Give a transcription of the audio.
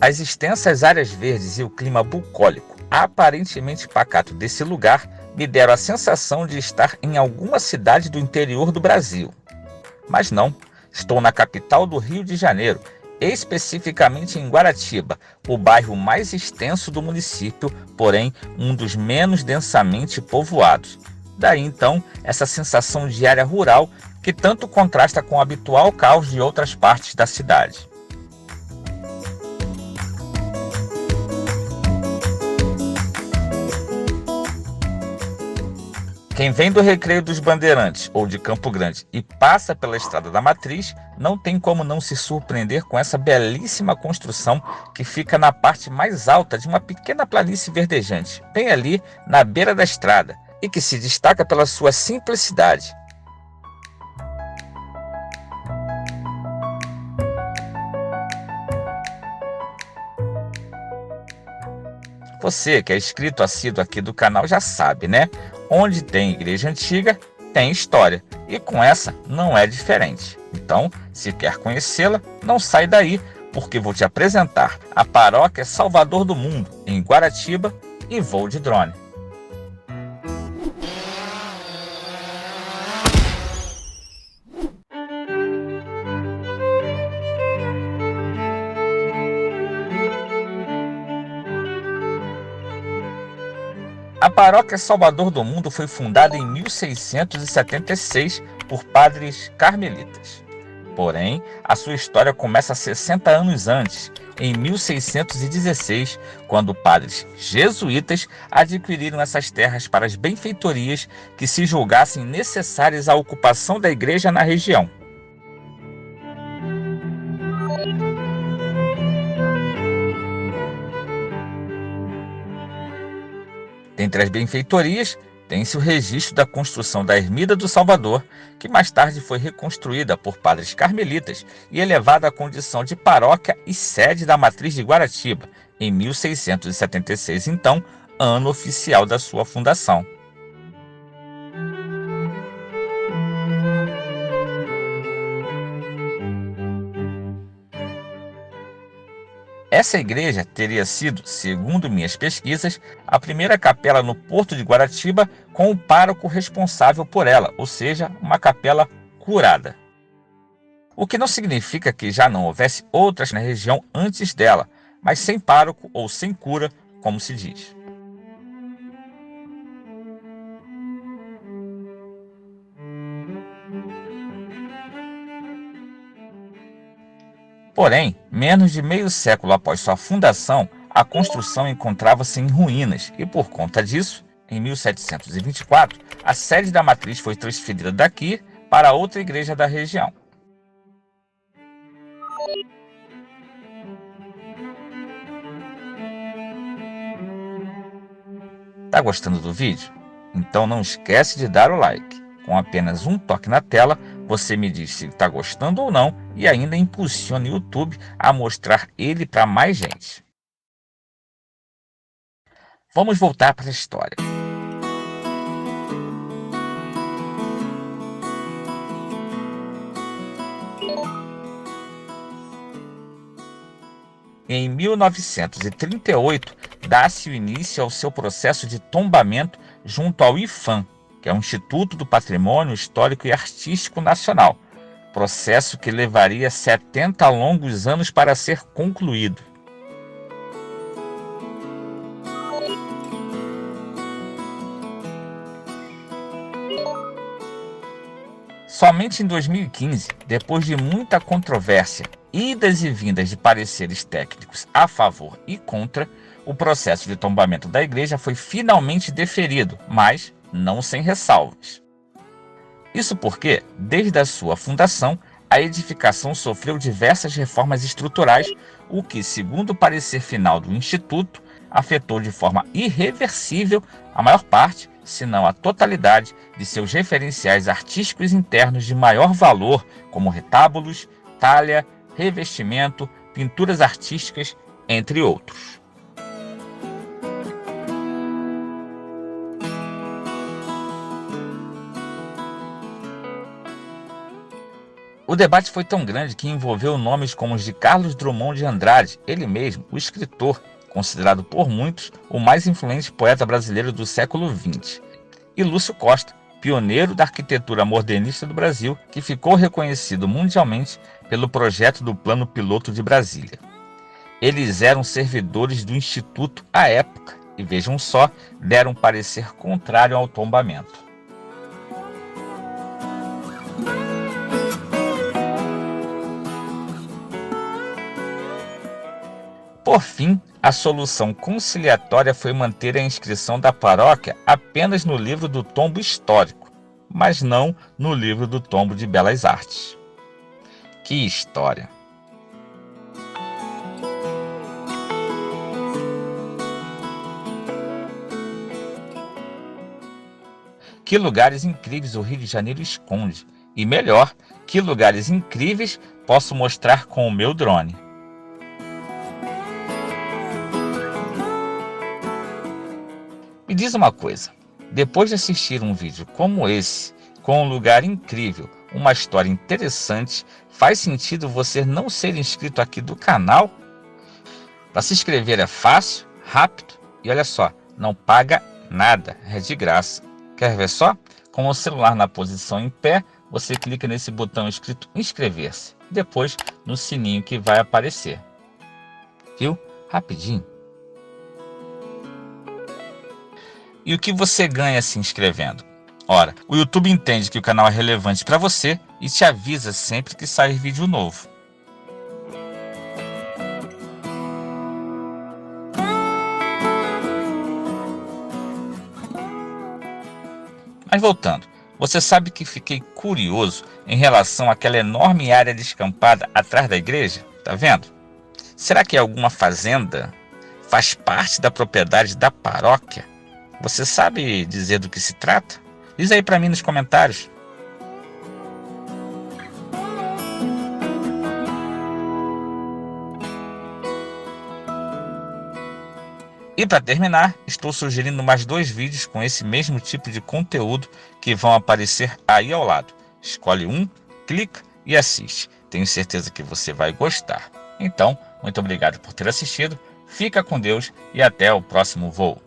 As extensas áreas verdes e o clima bucólico, aparentemente pacato desse lugar, me deram a sensação de estar em alguma cidade do interior do Brasil. Mas não, estou na capital do Rio de Janeiro, especificamente em Guaratiba, o bairro mais extenso do município, porém um dos menos densamente povoados. Daí então essa sensação de área rural que tanto contrasta com o habitual caos de outras partes da cidade. Quem vem do Recreio dos Bandeirantes ou de Campo Grande e passa pela Estrada da Matriz, não tem como não se surpreender com essa belíssima construção que fica na parte mais alta de uma pequena planície verdejante, bem ali na beira da estrada, e que se destaca pela sua simplicidade. Você que é inscrito assíduo aqui do canal já sabe, né? Onde tem igreja antiga, tem história. E com essa não é diferente. Então, se quer conhecê-la, não sai daí, porque vou te apresentar a Paróquia Salvador do Mundo, em Guaratiba, e voo de drone. A Paróquia Salvador do Mundo foi fundada em 1676 por padres carmelitas. Porém, a sua história começa 60 anos antes, em 1616, quando padres jesuítas adquiriram essas terras para as benfeitorias que se julgassem necessárias à ocupação da igreja na região. Dentre as benfeitorias, tem-se o registro da construção da Ermida do Salvador, que mais tarde foi reconstruída por padres carmelitas e elevada à condição de paróquia e sede da matriz de Guaratiba, em 1676, então, ano oficial da sua fundação. Essa igreja teria sido, segundo minhas pesquisas, a primeira capela no Porto de Guaratiba com o pároco responsável por ela, ou seja, uma capela curada. O que não significa que já não houvesse outras na região antes dela, mas sem pároco ou sem cura, como se diz. Porém, menos de meio século após sua fundação, a construção encontrava-se em ruínas e, por conta disso, em 1724, a sede da matriz foi transferida daqui para outra igreja da região. Tá gostando do vídeo? Então não esquece de dar o like. Com apenas um toque na tela, você me diz se está gostando ou não e ainda impulsiona o YouTube a mostrar ele para mais gente. Vamos voltar para a história. Em 1938, dá-se o início ao seu processo de tombamento junto ao IPHAN, que é o Instituto do Patrimônio Histórico e Artístico Nacional, processo que levaria 70 longos anos para ser concluído. Somente em 2015, depois de muita controvérsia, idas e vindas de pareceres técnicos a favor e contra, o processo de tombamento da igreja foi finalmente deferido, mas não sem ressalvas. Isso porque, desde a sua fundação, a edificação sofreu diversas reformas estruturais, o que, segundo o parecer final do Instituto, afetou de forma irreversível a maior parte, se não a totalidade, de seus referenciais artísticos internos de maior valor, como retábulos, talha, revestimento, pinturas artísticas, entre outros. O debate foi tão grande que envolveu nomes como os de Carlos Drummond de Andrade, ele mesmo, o escritor, considerado por muitos o mais influente poeta brasileiro do século XX, e Lúcio Costa, pioneiro da arquitetura modernista do Brasil, que ficou reconhecido mundialmente pelo projeto do Plano Piloto de Brasília. Eles eram servidores do Instituto à época e, vejam só, deram um parecer contrário ao tombamento. Por fim, a solução conciliatória foi manter a inscrição da paróquia apenas no livro do tombo histórico, mas não no livro do tombo de belas artes. Que história! Que lugares incríveis o Rio de Janeiro esconde, e melhor, que lugares incríveis posso mostrar com o meu drone. Me diz uma coisa, depois de assistir um vídeo como esse, com um lugar incrível, uma história interessante, faz sentido você não ser inscrito aqui do canal? Para se inscrever é fácil, rápido e olha só, não paga nada, é de graça. Quer ver só? Com o celular na posição em pé, você clica nesse botão escrito inscrever-se, depois no sininho que vai aparecer. Viu? Rapidinho. E o que você ganha se inscrevendo? Ora, o YouTube entende que o canal é relevante para você e te avisa sempre que sair vídeo novo. Mas voltando, você sabe que fiquei curioso em relação àquela enorme área descampada atrás da igreja? Tá vendo? Será que é alguma fazenda? Faz parte da propriedade da paróquia? Você sabe dizer do que se trata? Diz aí para mim nos comentários. E para terminar, estou sugerindo mais 2 vídeos com esse mesmo tipo de conteúdo que vão aparecer aí ao lado. Escolhe um, clica e assiste. Tenho certeza que você vai gostar. Então, muito obrigado por ter assistido, fica com Deus e até o próximo voo.